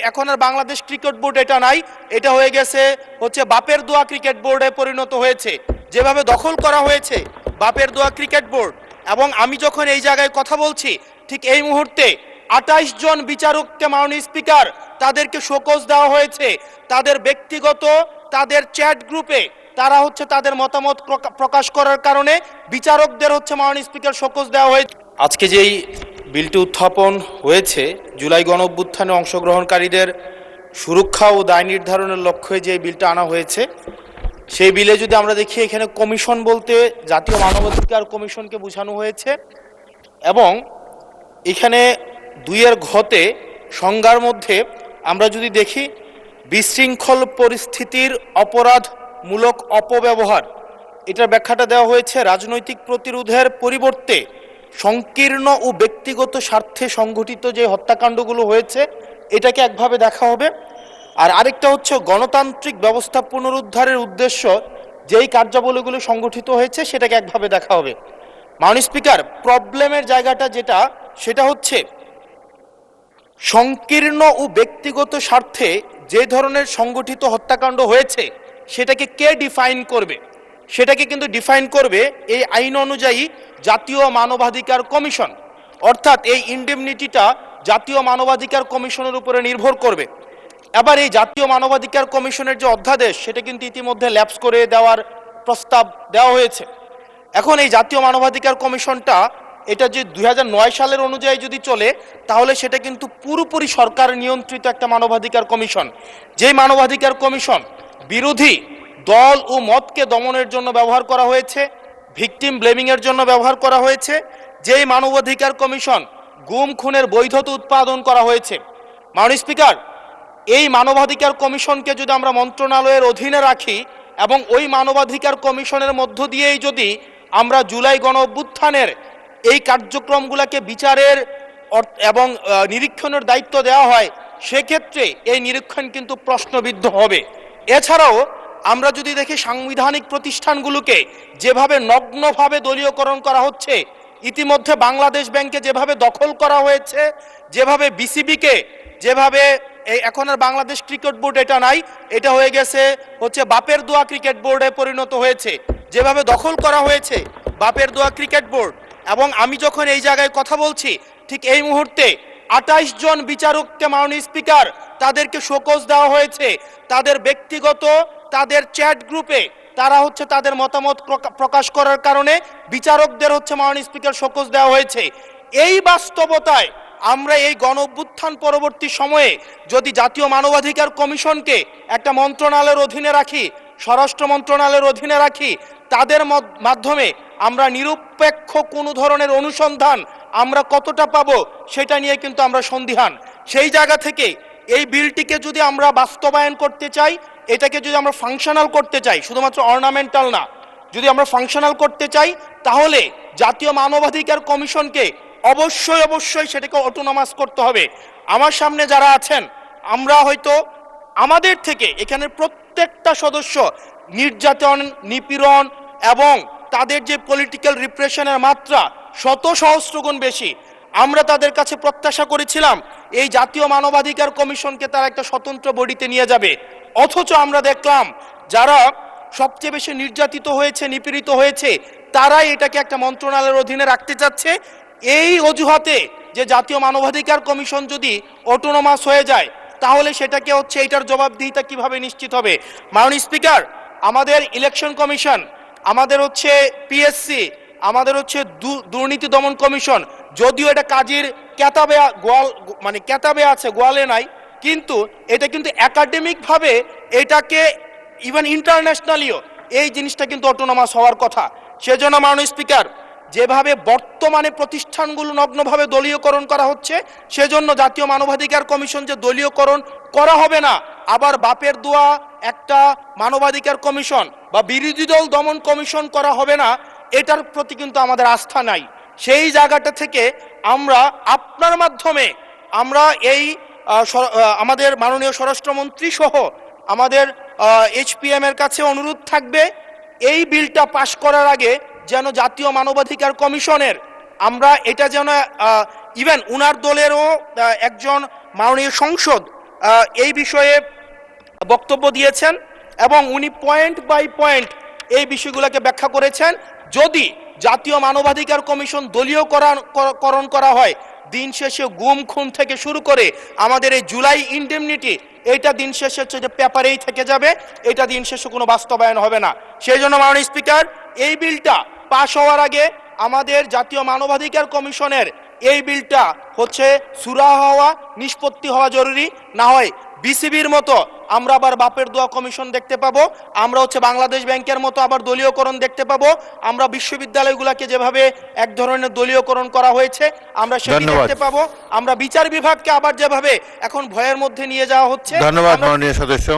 এখন আর Bangladesh cricket board এটা নাই, এটা হয়ে গেছে হচ্ছে বাপের দোয়া ক্রিকেট বোর্ডে পরিণত হয়েছে। যেভাবে দখল করা হয়েছে বাপের দোয়া ক্রিকেট বোর্ড, এবং আমি যখন এই জায়গায় কথা বলছি ঠিক এই মুহূর্তে 28 জন বিচারককে মাননীয় স্পিকার তাদেরকে শোকজ দেওয়া হয়েছে। তাদের ব্যক্তিগত তাদের চ্যাট গ্রুপে তারা হচ্ছে তাদের মতামত প্রকাশ করার কারণে বিচারকদের হচ্ছে মাননীয় স্পিকার শোকজ দেওয়া হয়েছে। আজকে যেই বিলটি উত্থাপন হয়েছে জুলাই গণঅভ্যুত্থানে অংশগ্রহণকারীদের সুরক্ষা ও দায় নির্ধারণের লক্ষ্যে যে বিলটা আনা হয়েছে, সেই বিলে যদি আমরা দেখি এখানে কমিশন বলতে জাতীয় মানবাধিকার কমিশনকে বোঝানো হয়েছে, এবং এখানে 2-এর ঘতে সংজ্ঞার মধ্যে আমরা যদি দেখি বিশৃঙ্খল পরিস্থিতির অপরাধমূলক অপব্যবহার, এটার ব্যাখ্যাটা দেওয়া হয়েছে রাজনৈতিক প্রতিরোধের পরিবর্তে সংকীর্ণ ও ব্যক্তিগত স্বার্থে সংঘটিত যে হত্যাকাণ্ডগুলো হয়েছে এটাকে একভাবে দেখা হবে। আর আরেকটা হচ্ছে গণতান্ত্রিক ব্যবস্থা পুনরুদ্ধারের উদ্দেশ্য যেই কার্যাবলীগুলো সংগঠিত হয়েছে সেটাকে একভাবে দেখা হবে। মাননীয় স্পিকার, প্রবলেমের জায়গাটা যেটা সেটা হচ্ছে সংকীর্ণ ও ব্যক্তিগত স্বার্থে যে ধরনের সংগঠিত হত্যাকাণ্ড হয়েছে সেটাকে কে ডিফাইন করবে, সেটাকে কিন্তু ডিফাইন করবে এই আইন অনুযায়ী জাতীয় মানবাধিকার কমিশন। অর্থাৎ এই ইনডেমনিটিটা জাতীয় মানবাধিকার কমিশনের উপরে নির্ভর করবে। এবার এই জাতীয় মানবাধিকার কমিশনের যে অধ্যাদেশ সেটা কিন্তু ইতিমধ্যে ল্যাপস করে দেওয়ার প্রস্তাব দেওয়া হয়েছে। এখন এই জাতীয় মানবাধিকার কমিশনটা এটা যে 2009 সালের অনুযায়ী যদি চলে তাহলে সেটা কিন্তু পুরোপুরি সরকার নিয়ন্ত্রিত একটা মানবাধিকার কমিশন। যেই মানবাধিকার কমিশন বিরোধী দল ও মতকে দমনের জন্য ব্যবহার করা হয়েছে, ভিকটিম ব্লেমিংয়ের জন্য ব্যবহার করা হয়েছে, যেই মানবাধিকার কমিশন গুম খুনের বৈধতা উৎপাদন করা হয়েছে। মাননীয় স্পিকার, এই মানবাধিকার কমিশনকে যদি আমরা মন্ত্রণালয়ের অধীনে রাখি এবং ওই মানবাধিকার কমিশনের মধ্য দিয়েই যদি আমরা জুলাই গণ অভ্যুত্থানের এই কার্যক্রমগুলোকে বিচারের এবং নিরীক্ষণের দায়িত্ব দেওয়া হয়, সেক্ষেত্রে এই নিরীক্ষণ কিন্তু প্রশ্নবিদ্ধ হবে। এছাড়াও আমরা যদি দেখি সাংবিধানিক প্রতিষ্ঠানগুলোকে যেভাবে নগ্নভাবে দলীয়করণ করা হচ্ছে, ইতিমধ্যে বাংলাদেশ ব্যাংকে যেভাবে দখল করা হয়েছে, যেভাবে বিসিবিকে যেভাবে এখন আর বাংলাদেশ ক্রিকেট বোর্ড এটা নাই, এটা হয়ে গেছে হচ্ছে বাপের দোয়া ক্রিকেট বোর্ডে পরিণত হয়েছে। যেভাবে দখল করা হয়েছে বাপের দোয়া ক্রিকেট বোর্ড, এবং আমি যখন এই জায়গায় কথা বলছি ঠিক এই মুহূর্তে 28 জন বিচারককে মাননীয় স্পিকার তাদেরকে শোকজ দেওয়া হয়েছে। তাদের ব্যক্তিগত তাদের চ্যাট গ্রুপে তারা হচ্ছে তাদের মতামত প্রকাশ করার কারণে বিচারকদের হচ্ছে মাননীয় স্পিকার শোকজ দেওয়া হয়েছে। এই বাস্তবতায় আমরা এই গণ অভ্যুত্থান পরবর্তী সময়ে যদি জাতীয় মানবাধিকার কমিশনকে একটা মন্ত্রণালয়ের অধীনে রাখি, স্বরাষ্ট্র মন্ত্রণালয়ের অধীনে রাখি, তাদের মাধ্যমে আমরা নিরপেক্ষ কোনো ধরনের অনুসন্ধান আমরা কতটা পাবো সেটা নিয়ে কিন্তু আমরা সন্দিহান। সেই জায়গা থেকে এই বিলটিকে যদি আমরা বাস্তবায়ন করতে চাই, এটাকে যদি আমরা ফাংশনাল করতে চাই, শুধুমাত্র অর্নামেন্টাল না, যদি আমরা ফাংশনাল করতে চাই তাহলে জাতীয় মানবাধিকার কমিশনকে অবশ্যই সেটাকে অটোনমাস করতে হবে। আমার সামনে যারা আছেন আমরা হয়তো আমাদের থেকে এখানে প্রত্যেকটা সদস্য নির্যাতন, নিপীড়ন এবং তাদের যে পলিটিক্যাল রিপ্রেশনের মাত্রা শত সহস্র গুণ বেশি। আমরা তাদের কাছে প্রত্যাশা করেছিলাম এই জাতীয় মানবাধিকার কমিশনকে তারা একটা স্বতন্ত্র বডিতে নিয়ে যাবে, অথচ আমরা দেখলাম যারা সবচেয়ে বেশি নির্যাতিত হয়েছে, নিপীড়িত হয়েছে, তারাই এটাকে একটা মন্ত্রণালয়ের অধীনে রাখতে চাচ্ছে। এই অজুহাতে যে জাতীয় মানবাধিকার কমিশন যদি অটোনমাস হয়ে যায় তাহলে সেটাকে হচ্ছে এটার জবাবদিহিতা কিভাবে নিশ্চিত হবে। মাননীয় স্পিকার, আমাদের ইলেকশন কমিশন, আমাদের হচ্ছে পিএসসি, আমাদের হচ্ছে দুর্নীতি দমন কমিশন, যদিও এটা কাজের কেতাবে আছে, গোয়ালে নাই, কিন্তু এটা কিন্তু একাডেমিকভাবে এটাকে ইভেন ইন্টারন্যাশনালিও এই জিনিসটা কিন্তু অটোনমাস হওয়ার কথা। সেজন্য মাননীয় স্পিকার, যেভাবে বর্তমানে প্রতিষ্ঠানগুলো নগ্নভাবে দলীয়করণ করা হচ্ছে, সেজন্য জাতীয় মানবাধিকার কমিশন যে দলীয়করণ করা হবে না, আবার বাপের দোয়া একটা মানবাধিকার কমিশন বা বিরোধী দল দমন কমিশন করা হবে না, এটার প্রতি কিন্তু আমাদের আস্থা নাই। সেই জায়গাটা থেকে আমরা আপনার মাধ্যমে আমরা এই আমাদের মাননীয় স্বরাষ্ট্রমন্ত্রী সহ আমাদের এইচপিএম এর কাছে অনুরোধ থাকবে এই বিলটা পাশ করার আগে যেন জাতীয় মানবাধিকার কমিশনের আমরা এটা যেন ইভেন উনার দলেরও একজন মাননীয় সংসদ এই বিষয়ে বক্তব্য দিয়েছেন এবং উনি পয়েন্ট বাই পয়েন্ট এই বিষয়গুলোকে ব্যাখ্যা করেছেন। যদি জাতীয় মানবাধিকার কমিশন দলীয়করণ করা হয়, দিন শেষে গুম খুন থেকে শুরু করে আমাদের এই জুলাই ইনডেমনিটি, এটা দিন শেষে হচ্ছে যে পেপারেই থেকে যাবে, এটা দিন শেষে কোনো বাস্তবায়ন হবে না। সেই জন্য মাননীয় স্পিকার, এই বিলটা পাশ হওয়ার আগে আমাদের জাতীয় মানবাধিকার কমিশনের এই বিলটা হচ্ছে সুরাহা হওয়া, নিষ্পত্তি হওয়া জরুরি। না হয় বিসিবির মতো আমরা আবার বাপের দোয়া কমিশন দেখতে পাবো, আমরা হচ্ছে বাংলাদেশ ব্যাংকের মতো আবার দলীয়করণ দেখতে পাবো, আমরা বিশ্ববিদ্যালয়গুলোকে যেভাবে এক ধরনের দলীয়করণ করা হয়েছে আমরা সেটি দেখতে পাবো, আমরা বিচার বিভাগকে আবার যেভাবে এখন ভয়ের মধ্যে নিয়ে যাওয়া হচ্ছে। ধন্যবাদ মাননীয় সদস্য।